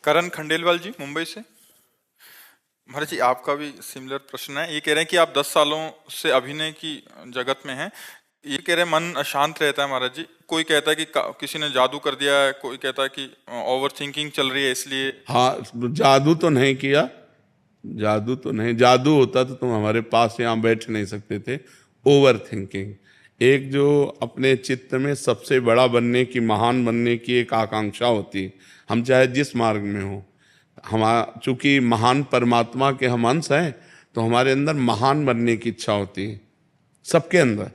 करण खंडेलवाल जी, मुंबई से। महाराज जी, आपका भी सिमिलर प्रश्न है। ये कह रहे हैं कि आप 10 सालों से अभिनय की जगत में हैं। ये कह रहे हैं मन अशांत रहता है महाराज जी। कोई कहता है कि किसी ने जादू कर दिया है, कोई कहता है कि ओवर थिंकिंग चल रही है इसलिए। हाँ, जादू तो नहीं किया। जादू तो नहीं, जादू होता तो तुम हमारे पास यहाँ बैठ नहीं सकते थे। ओवर थिंकिंग, एक जो अपने चित्त में सबसे बड़ा बनने की, महान बनने की एक आकांक्षा होती है। हम चाहे जिस मार्ग में हो, हम चूंकि महान परमात्मा के हम अंश हैं, तो हमारे अंदर महान बनने की इच्छा होती है। सबके अंदर,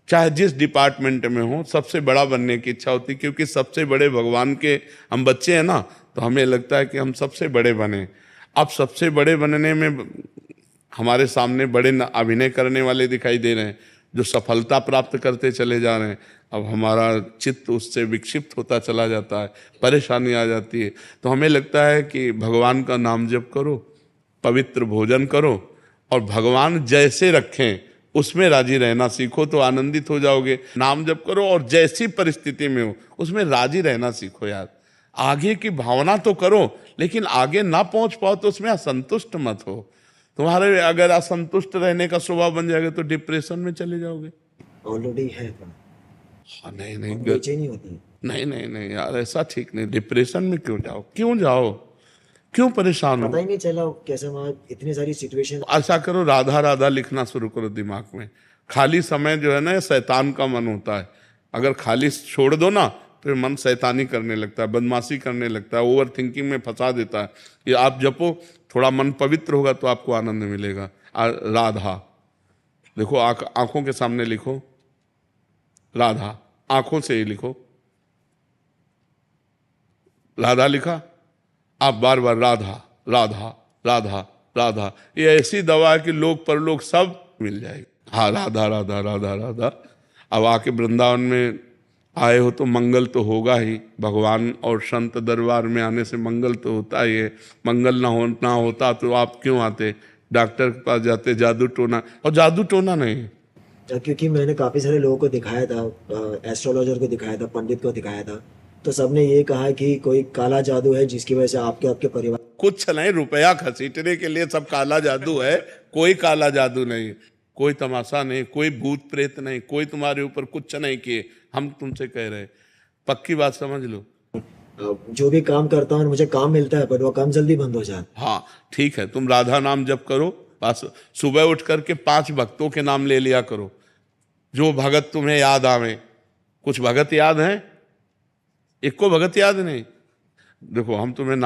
चाहे जिस डिपार्टमेंट में हो, सबसे बड़ा बनने की इच्छा होती है। क्योंकि सबसे बड़े भगवान के हम बच्चे हैं ना, तो हमें लगता है कि हम सबसे बड़े बने। अब सबसे बड़े बनने में हमारे सामने बड़े अभिनय करने वाले दिखाई दे रहे हैं, जो सफलता प्राप्त करते चले जा रहे हैं। अब हमारा चित्त उससे विक्षिप्त होता चला जाता है, परेशानी आ जाती है। तो हमें लगता है कि भगवान का नाम जप करो, पवित्र भोजन करो, और भगवान जैसे रखें उसमें राजी रहना सीखो, तो आनंदित हो जाओगे। नाम जप करो और जैसी परिस्थिति में हो उसमें राजी रहना सीखो यार। आगे की भावना तो करो, लेकिन आगे ना पहुंच पाओ तो उसमें असंतुष्ट मत हो। तुम्हारे अगर असंतुष्ट रहने का स्वभाव बन जाएगा तो डिप्रेशन में चले जाओगे। ऑलरेडी है। हाँ, नहीं नहीं, बेचैनी होती है। नहीं नहीं नहीं यार, ऐसा ठीक नहीं। डिप्रेशन में क्यों जाओ, क्यों जाओ, क्यों परेशान पता हो? ही नहीं चला कैसे वहाँ इतनी सारी सिचुएशन। ऐसा करो, राधा राधा लिखना शुरू करो दिमाग में। खाली समय जो है ना, ये शैतान का मन होता है। अगर खाली छोड़ दो ना, तो ये मन शैतानी करने लगता है, बदमाशी करने लगता है, ओवर थिंकिंग में फंसा देता है। ये आप जपो, थोड़ा मन पवित्र होगा तो आपको आनंद मिलेगा। राधा देखो, आंखों के सामने लिखो राधा, आंखों से ही लिखो। राधा लिखा, आप बार बार राधा राधा राधा राधा। ये ऐसी दवा है कि लोक परलोक सब मिल जाएगी। हाँ, राधा राधा राधा राधा। अब आके वृंदावन में आए हो तो मंगल तो होगा ही। भगवान और संत दरबार में आने से मंगल तो होता ही है। मंगल ना होता तो आप क्यों आते? डॉक्टर के पास जाते, जादू टोना। और जादू टोना नहीं, क्योंकि मैंने काफी सारे लोगों को दिखाया था, एस्ट्रोलॉजर को दिखाया था, पंडित को दिखाया था, तो सबने ये कहा कि कोई काला जादू है जिसकी वजह से आपके आपके परिवार। कुछ नहीं। रुपया घसीटने के लिए सब काला जादू है। कोई काला जादू नहीं, कोई तमाशा नहीं, कोई भूत प्रेत नहीं, कोई तुम्हारे ऊपर कुछ नहीं किए। हम तुमसे कह रहे, पक्की बात समझ लो। जो भी काम करता हूँ मुझे काम मिलता है, बट वो काम जल्दी बंद हो जाता है। हाँ ठीक है, तुम राधा नाम जप करो। बस सुबह उठ करके 5 भक्तों के नाम ले लिया करो, जो भगत तुम्हें याद आवे। कुछ भगत याद हैं? एक को भगत याद नहीं। देखो, हम तुम्हें नाम